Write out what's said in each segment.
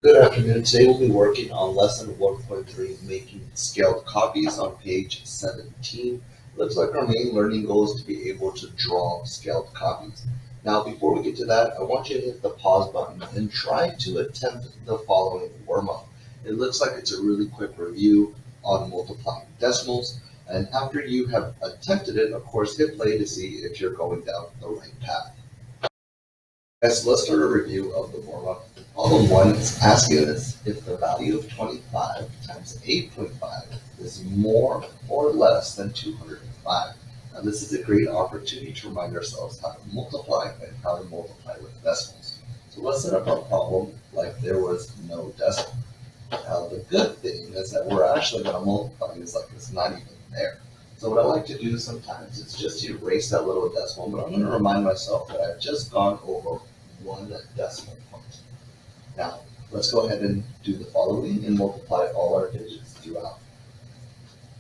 Good afternoon. Today we'll be working on lesson 1.3, making scaled copies on page 17. Looks like our main learning goal is to be able to draw scaled copies. Now, before we get to that, I want you to hit the pause button and try to attempt the following warm-up. It looks like it's a really quick review on multiplying decimals. And after you have attempted it, of course, hit play to see if you're going down the right path. So let's start a review of the warm-up. Problem 1 is asking us if the value of 25 times 8.5 is more or less than 205. Now this is a great opportunity to remind ourselves how to multiply and how to multiply with decimals. So let's set up our problem like there was no decimal. Now the good thing is that we're actually going to multiply these like it's not even there. So what I like to do sometimes is just erase that little decimal, but I'm going to remind myself that I've just gone over one decimal point. Now, let's go ahead and do the following and multiply all our digits throughout.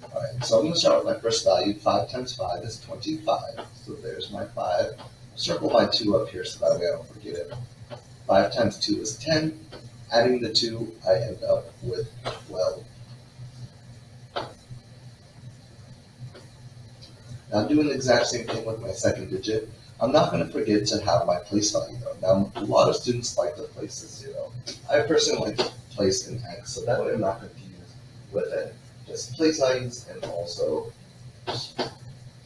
All right, so I'm going to start with my first value. 5 times 5 is 25. So there's my 5. Circle my 2 up here so that way I don't forget it. 5 times 2 is 10. Adding the 2, I end up with 12. Now I'm doing the exact same thing with my second digit. I'm not going to forget to have my place value though. Now a lot of students like to place a 0. I personally like to place an X, so that way I'm not confused with it. Just place values and also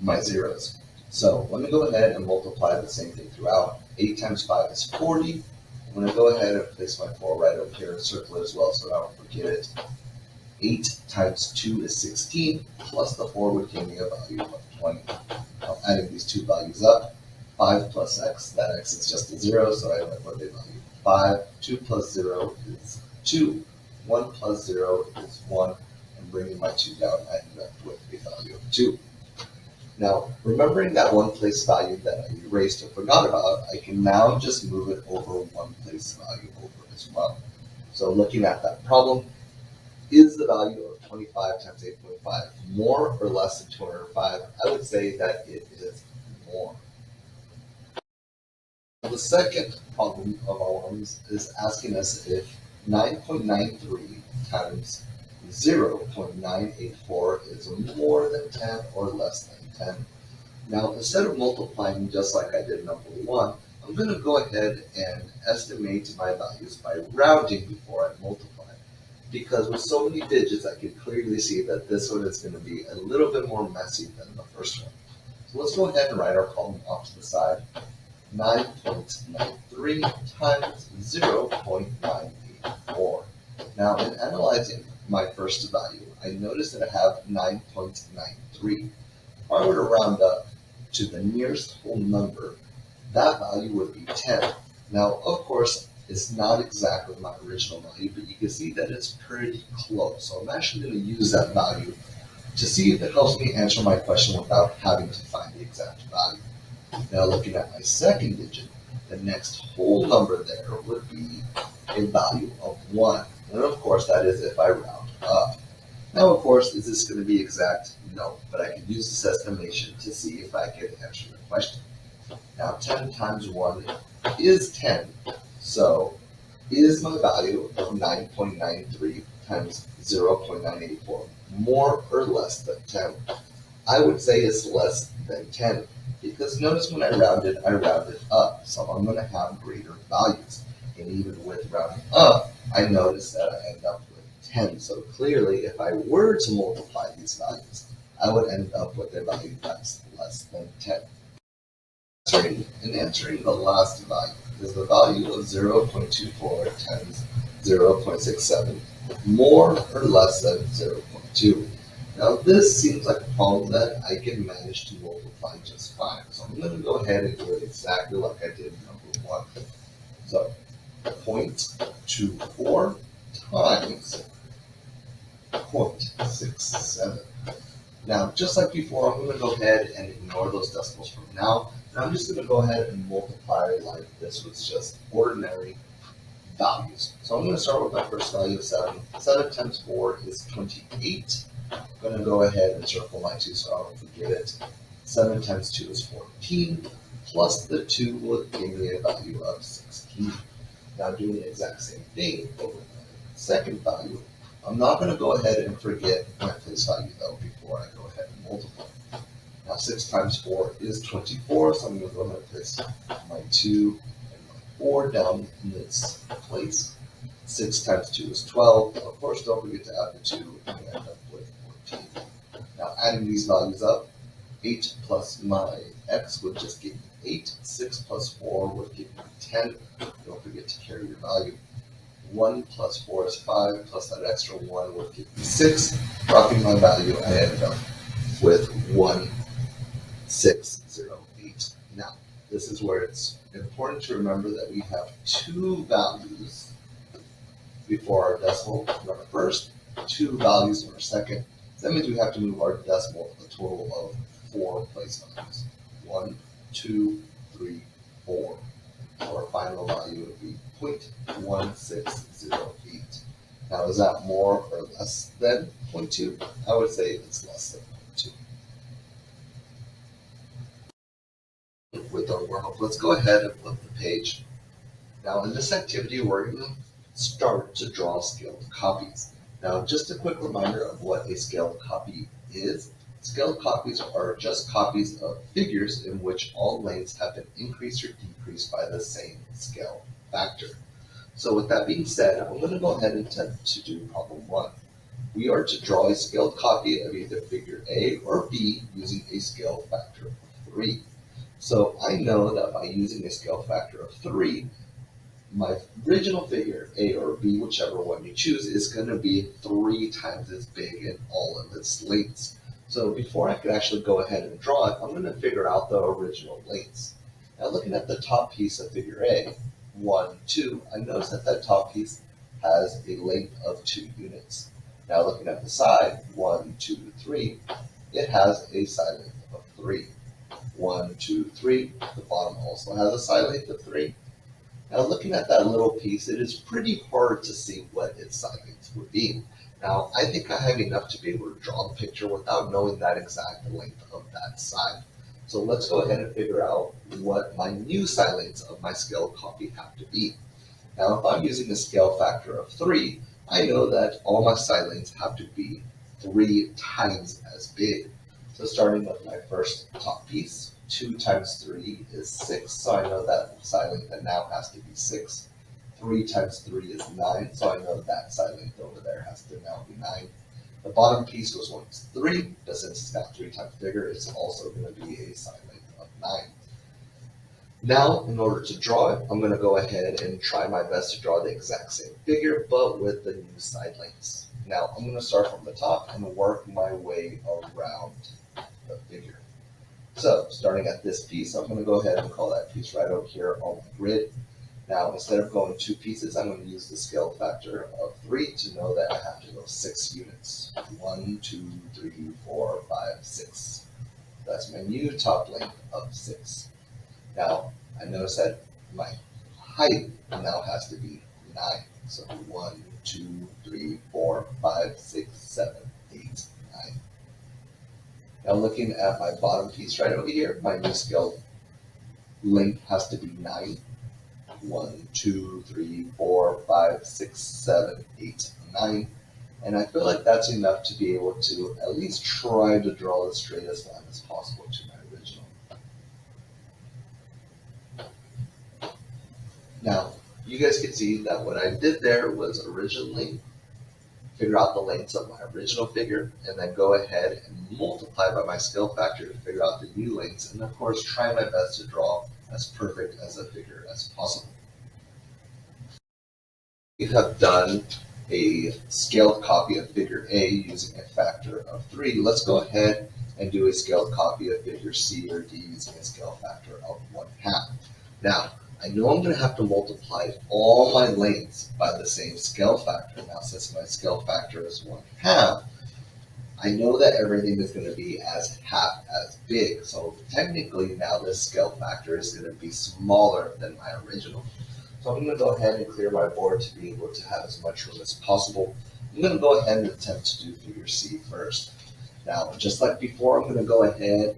my zeros. So let me go ahead and multiply the same thing throughout. 8 times 5 is 40. I'm going to go ahead and place my 4 right over here and circle it as well so I don't forget it. 8 times 2 is 16, plus the 4 would give me a value of 20. Now adding these two values up, 5 plus x, that x is just a 0, so I end up with a value of 5. 2 plus 0 is 2. 1 plus 0 is 1. And bringing my 2 down, I end up with a value of 2. Now, remembering that one place value that I erased or forgot about, I can now just move it over one place value over as well. So looking at that problem, is the value of 25 times 8.5 more or less than 205? I would say that it is more. The second problem of our ones is asking us if 9.93 times 0.984 is more than 10 or less than 10. Now, instead of multiplying just like I did number 1, I'm going to go ahead and estimate my values by rounding before I multiply. Because with so many digits, I can clearly see that this one is going to be a little bit more messy than the first one. So let's go ahead and write our problem off to the side. 9.93 times 0.984. Now, in analyzing my first value, I notice that I have 9.93. If I were to round up to the nearest whole number, that value would be 10. Now, of course, it's not exactly my original value, but you can see that it's pretty close. So I'm actually going to use that value to see if it helps me answer my question without having to find the exact value. Now looking at my second digit, the next whole number there would be a value of 1. And of course, that is if I round up. Now, of course, is this going to be exact? No, but I can use this estimation to see if I can answer the question. Now, 10 times 1 is 10. So, is my value of 9.93 times 0.984 more or less than 10? I would say it's less than 10 because notice when I rounded up. So I'm going to have greater values. And even with rounding up, I notice that I end up with 10. So clearly, if I were to multiply these values, I would end up with a value that's less than 10. Answering the last value is the value of 0.24 times 0.67 more or less than 0.2. Now this seems like a problem that I can manage to multiply just fine. So I'm going to go ahead and do it exactly like I did number 1. So 0.24 times 0.67. Now, just like before, I'm going to go ahead and ignore those decimals from now. And I'm just going to go ahead and multiply like this was just ordinary values. So I'm going to start with my first value of 7. 7 times 4 is 28. I'm going to go ahead and circle my 2 so I don't forget it. 7 times 2 is 14. Plus the 2 will give me a value of 16. Now doing the exact same thing, but with my second value, I'm not going to go ahead and forget my place value though before I go ahead and multiply. Now 6 times 4 is 24, so I'm going to go ahead and place my 2 and my 4 down in this place. 6 times 2 is 12. Of course, don't forget to add the 2 and you end up with 14. Now adding these values up, 8 plus my x would just give me 8. 6 plus 4 would give me 10. Don't forget to carry your value. 1 plus 4 is 5, plus that extra 1 would give me 6. Dropping my value, I ended up with 1608. Now, this is where it's important to remember that we have 2 values before our decimal on our first, 2 values on our second. So that means we have to move our decimal a total of 4 place values. 1, 2, 3, 4. Our final value would be 0.1608. Now, is that more or less than 0.2? I would say it's less than 0.2. With our workbook, let's go ahead and flip the page. Now, in this activity, we're going to start to draw scaled copies. Now, just a quick reminder of what a scaled copy is. Scaled copies are just copies of figures in which all lengths have been increased or decreased by the same scale factor. So with that being said, I'm going to go ahead and attempt to do problem 1. We are to draw a scaled copy of either figure A or B using a scale factor of 3. So I know that by using a scale factor of 3, my original figure, A or B, whichever one you choose, is going to be 3 times as big in all of its lengths. So before I could actually go ahead and draw it, I'm going to figure out the original lengths. Now looking at the top piece of figure A, 1, 2, I notice that that top piece has a length of 2 units. Now looking at the side, 1, 2, 3, it has a side length of 3. 1, 2, 3, the bottom also has a side length of 3. Now looking at that little piece, it is pretty hard to see what its side length would be. Now I think I have enough to be able to draw the picture without knowing that exact length of that side. So let's go ahead and figure out what my new side lengths of my scale copy have to be. Now if I'm using a scale factor of 3, I know that all my side lengths have to be 3 times as big. So starting with my first top piece, 2 times 3 is 6, so I know that side length that now has to be 6. 3 times 3 is 9, so I know that side length over there has to now be 9. The bottom piece was once 3, but since it's got 3 times bigger, it's also going to be a side length of 9. Now, in order to draw it, I'm going to go ahead and try my best to draw the exact same figure, but with the new side lengths. Now, I'm going to start from the top and work my way around the figure. So, starting at this piece, I'm going to go ahead and call that piece right over here on my grid. Now, instead of going 2 pieces, I'm going to use the scale factor of 3 to know that I have to go 6 units. 1, 2, 3, 4, 5, 6. That's my new top length of 6. Now, I notice that my height now has to be 9. So 1, 2, 3, 4, 5, 6, 7, 8, 9. Now looking at my bottom piece right over here, my new scale length has to be 9. 1, 2, 3, 4, 5, 6, 7, 8, 9. And I feel like that's enough to be able to at least try to draw the straightest line as possible to my original. Now, you guys can see that what I did there was originally figure out the lengths of my original figure and then go ahead and multiply by my scale factor to figure out the new lengths, and of course try my best to draw as perfect as a figure as possible. We have done a scaled copy of figure A using a factor of 3. Let's go ahead and do a scaled copy of figure C or D using a scale factor of 1/2. Now, I know I'm going to have to multiply all my lengths by the same scale factor. Now, since my scale factor is 1/2, I know that everything is going to be as half as big. So technically now this scale factor is going to be smaller than my original. So I'm going to go ahead and clear my board to be able to have as much room as possible. I'm going to go ahead and attempt to do figure C first. Now, just like before, I'm going to go ahead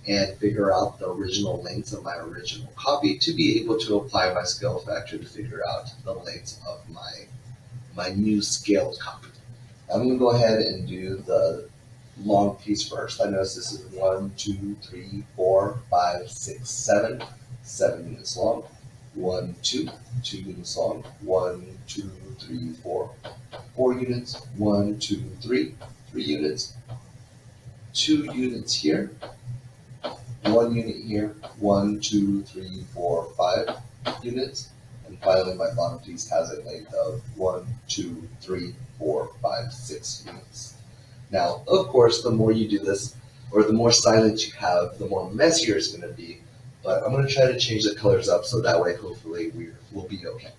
and figure out the original lengths of my original copy to be able to apply my scale factor to figure out the lengths of my new scaled copy. I'm going to go ahead and do the long piece first. I notice this is 1, 2, 3, 4, 5, 6, 7, 7 units long. 1, 2, 2 units long. 1, 2, 3, 4, 4 units. 1, 2, 3, 3 units. 2 units here. 1 unit here. 1, 2, 3, 4, 5 units. And finally, my bottom piece has a length of 1, 2, 3, 4, 5, 6 units. Now, of course, the more you do this, or the more silent you have, the more messier it's going to be. But I'm going to try to change the colors up so that way, hopefully, we'll be okay.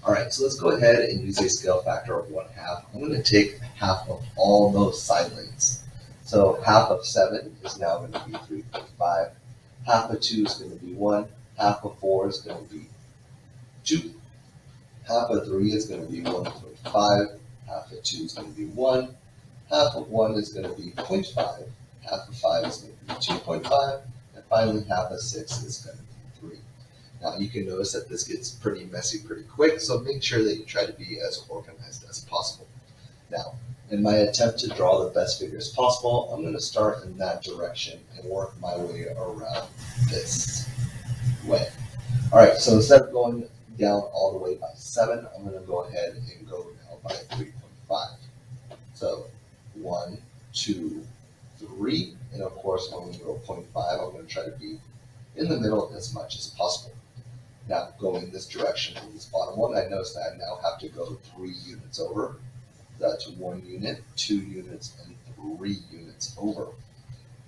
All right, so let's go ahead and use a scale factor of 1/2. I'm going to take half of all those side lengths. So half of 7 is now going to be 3.5. Half of 2 is going to be 1. Half of 4 is going to be 2. Half of 3 is going to be 1.5. Half of 2 is going to be 1. Half of 1 is going to be 0.5. Half of 5 is going to be 2.5. And finally, half of 6 is going to be 3. Now, you can notice that this gets pretty messy pretty quick, so make sure that you try to be as organized as possible. Now, in my attempt to draw the best figures possible, I'm going to start in that direction and work my way around this way. All right, so instead of going down all the way by 7, I'm going to go ahead and go now by 3.5. So 1, 2, 3, and of course when we go 0.5, I'm going to try to be in the middle as much as possible. Now going this direction from this bottom one, I notice that I now have to go 3 units over. That's 1 unit, 2 units, and 3 units over.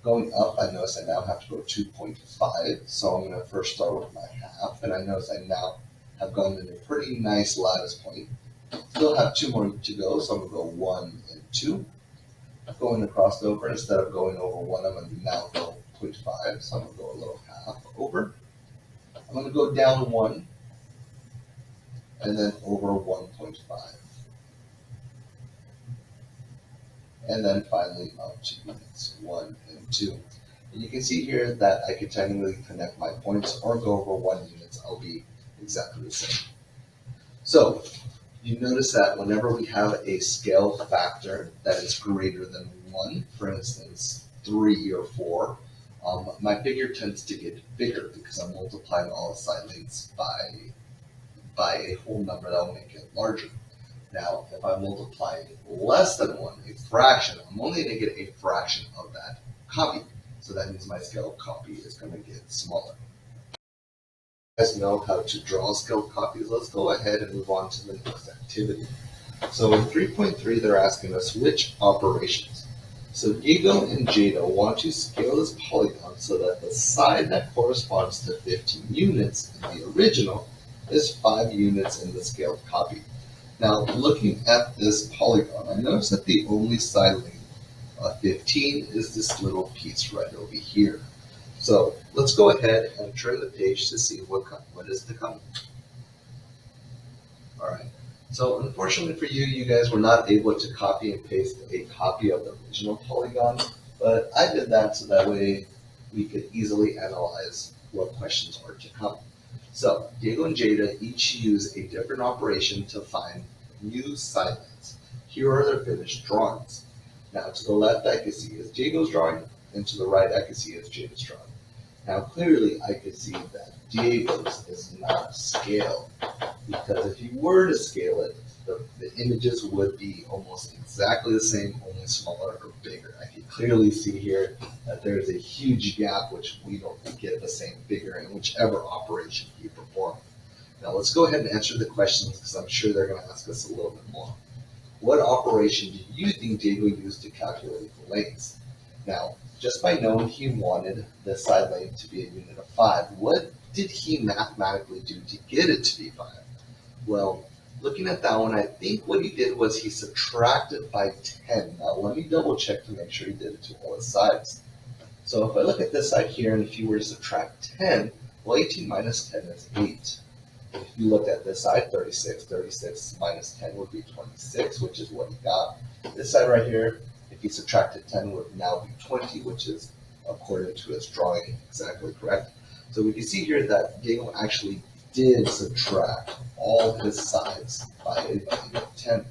Going up, I notice I now have to go 2.5, so I'm going to first start with my half, and I notice I now have gone in a pretty nice lattice point. Still have 2 more to go, so I'm going to go 1 and 2. Going across over, instead of going over 1, I'm going to now go 0.5, so I'm going to go a little half over. I'm going to go down 1, and then over 1.5. And then finally up to units 1 and 2. And you can see here that I can technically connect my points or go over 1 units. I'll be exactly the same. So you notice that whenever we have a scale factor that is greater than 1, for instance 3 or 4, my figure tends to get bigger because I'm multiplying all the side lengths by a whole number that will make it larger. Now, if I'm multiplying less than 1, a fraction, I'm only going to get a fraction of that copy. So that means my scaled copy is going to get smaller. You guys know how to draw scaled copies. Let's go ahead and move on to the next activity. So in 3.3, they're asking us which operations. So Diego and Jada want to scale this polygon so that the side that corresponds to 15 units in the original is 5 units in the scaled copy. Now, looking at this polygon, I notice that the only side length of 15 is this little piece right over here. So let's go ahead and turn the page to see what is to come. All right. So unfortunately for you, you guys were not able to copy and paste a copy of the original polygon, but I did that so that way we could easily analyze what questions are to come. So Diego and Jada each use a different operation to find new side lengths. Here are their finished drawings. Now to the left I can see is Diego's drawing, and to the right I can see is Jada's drawing. Now clearly I can see that Diego's is not scaled, because if you were to scale it, the images would be almost exactly the same, only smaller or bigger. I can clearly see here that there's a huge gap which we don't get the same figure in whichever operation you perform. Now let's go ahead and answer the questions because I'm sure they're going to ask us a little bit more. What operation do you think Diego used to calculate the lengths? Now, just by knowing he wanted the side length to be a unit of 5, what did he mathematically do to get it to be 5? Well, looking at that one, I think what he did was he subtracted by 10. Now let me double check to make sure he did it to all the sides. So if I look at this side here, and if you were to subtract 10, well, 18 minus 10 is 8. If you looked at this side, 36 minus 10 would be 26, which is what he got. This side right here, if he subtracted 10, would now be 20, which is according to its drawing exactly correct. So we can see here that Diego actually did subtract all his sides by a value of 10.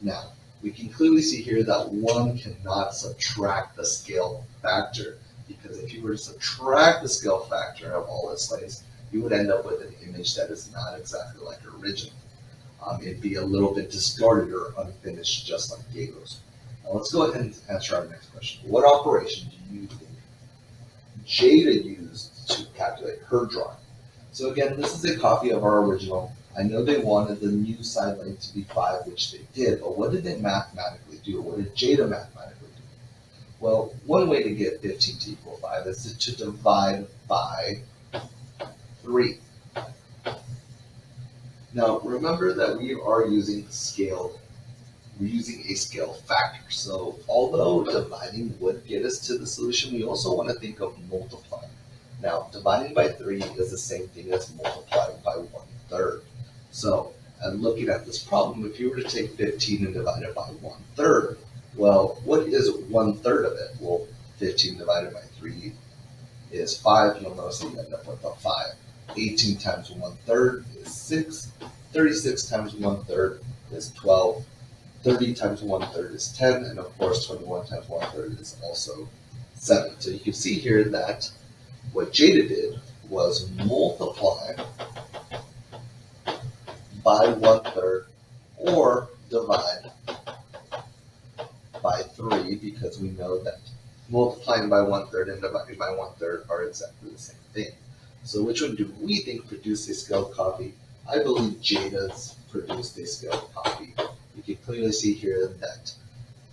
Now, we can clearly see here that 1 cannot subtract the scale factor, because if you were to subtract the scale factor of all its sides, you would end up with an image that is not exactly like original. It'd be a little bit discarded or unfinished, just like Diego's. Now let's go ahead and answer our next question. What operation do you think Jada used to calculate her drawing? So again, this is a copy of our original. I know they wanted the new side length to be 5, which they did, but what did they mathematically do? What did Jada mathematically do? Well, one way to get 15 to equal 5 is to divide by 3. Now, remember that we are using we're using a scale factor. So although dividing would get us to the solution, we also want to think of multiplying. Now, dividing by 3 is the same thing as multiplying by 1/3. So, and looking at this problem, if you were to take 15 and divide it by 1/3, well, what is 1/3 of it? Well, 15 divided by 3 is 5. You'll notice that you end up with a 5. 18 times 1/3 is 6. 36 times 1/3 is 12. 30 times 1/3 is 10. And of course, 21 times 1/3 is also 7. So you can see here that what Jada did was multiply by 1/3 or divide by 3, because we know that multiplying by 1/3 and dividing by 1/3 are exactly the same thing. So which one do we think produced a scaled copy? I believe Jada's produced a scaled copy. You can clearly see here that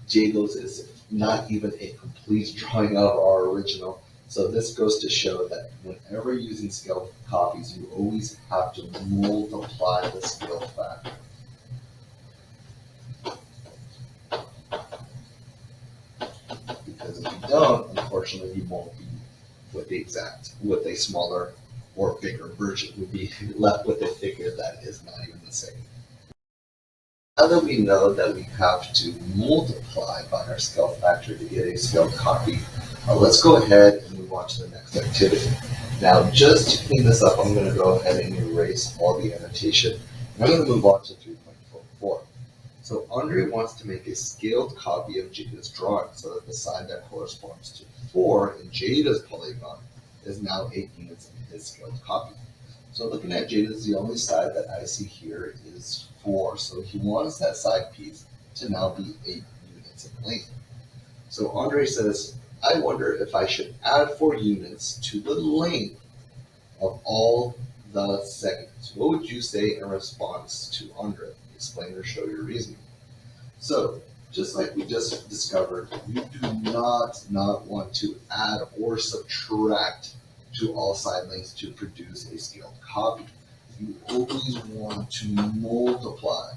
Diego's is not even a complete drawing of our original. So this goes to show that whenever using scaled copies, you always have to multiply the scale factor. Because if you don't, unfortunately, you won't be with a smaller or bigger version. You'll be left with a figure that is not even the same. Now that we know that we have to multiply by our scale factor to get a scaled copy, let's go ahead and move on to the next activity. Now, just to clean this up, I'm going to go ahead and erase all the annotation. And I'm going to move on to 3.44. So Andre wants to make a scaled copy of Jada's drawing so that the side that corresponds to 4 in Jada's polygon is now 8 units in his scaled copy. So looking at Jada's, the only side that I see here is 4. So he wants that side piece to now be 8 units in length. So Andre says, I wonder if I should add 4 units to the length of all the segments. What would you say in response to Andre? Explain or show your reasoning. So, just like we just discovered, you do not want to add or subtract to all side lengths to produce a scaled copy. You always want to multiply.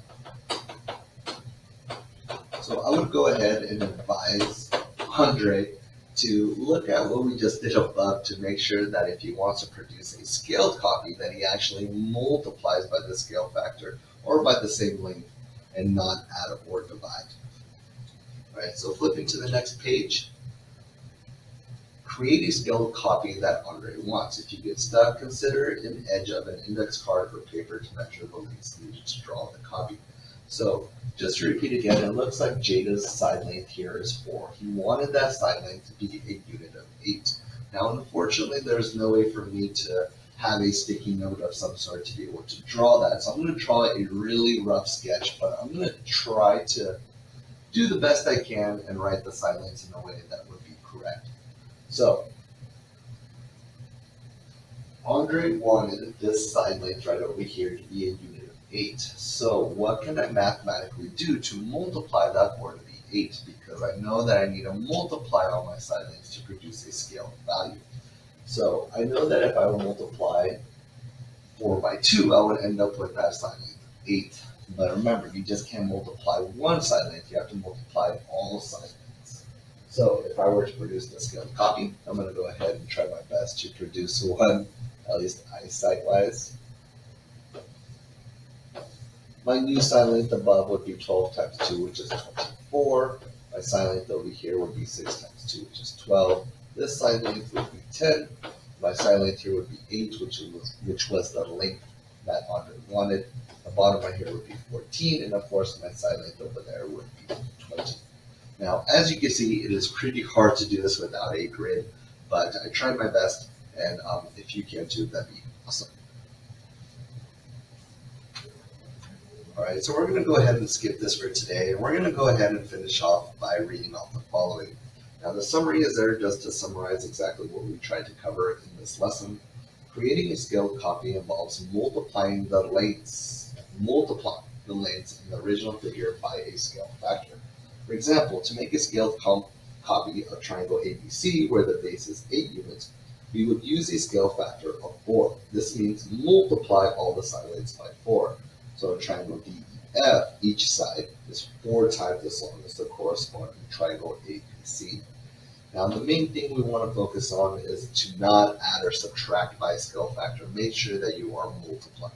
So I would go ahead and advise Andre to look at what we just did above to make sure that if he wants to produce a scaled copy, that he actually multiplies by the scale factor or by the same length and not add or divide. All right, so flipping to the next page, create a scaled copy that Andre wants. If you get stuck, consider an edge of an index card or paper to measure the lengths needed to draw the copy. So just to repeat again, it looks like Jada's side length here is 4. He wanted that side length to be a unit of 8. Now, unfortunately, there's no way for me to have a sticky note of some sort to be able to draw that. So I'm going to draw a really rough sketch, but I'm going to try to do the best I can and write the side lengths in a way that would be correct. So Andre wanted this side length right over here to be a unit of 8. So what can I mathematically do to multiply that 4 to be 8? Because I know that I need to multiply all my side lengths to produce a scaled value. So I know that if I would multiply 4 by 2, I would end up with that side length 8. But remember, you just can't multiply one side length, you have to multiply all side lengths. So if I were to produce the scaled copy, I'm going to go ahead and try my best to produce one, at least eyesight-wise. My new side length above would be 12 times 2, which is 24. My side length over here would be 6 times 2, which is 12. This side length would be 10. My side length here would be 8, which was the length that Andre wanted. The bottom right here would be 14, and of course my side length over there would be 20. Now, as you can see, it is pretty hard to do this without a grid, but I tried my best, and if you can too, that'd be awesome. All right, so we're going to go ahead and skip this for today, and we're going to go ahead and finish off by reading off the following. Now, the summary is there just to summarize exactly what we tried to cover in this lesson. Creating a scaled copy involves multiplying the lengths in the original figure by a scale factor. For example, to make a scaled copy of triangle ABC, where the base is 8 units, we would use a scale factor of 4. This means multiply all the side lengths by 4. So in triangle DEF, each side is 4 times as long as the corresponding triangle ABC. Now the main thing we want to focus on is to not add or subtract by a scale factor. Make sure that you are multiplying.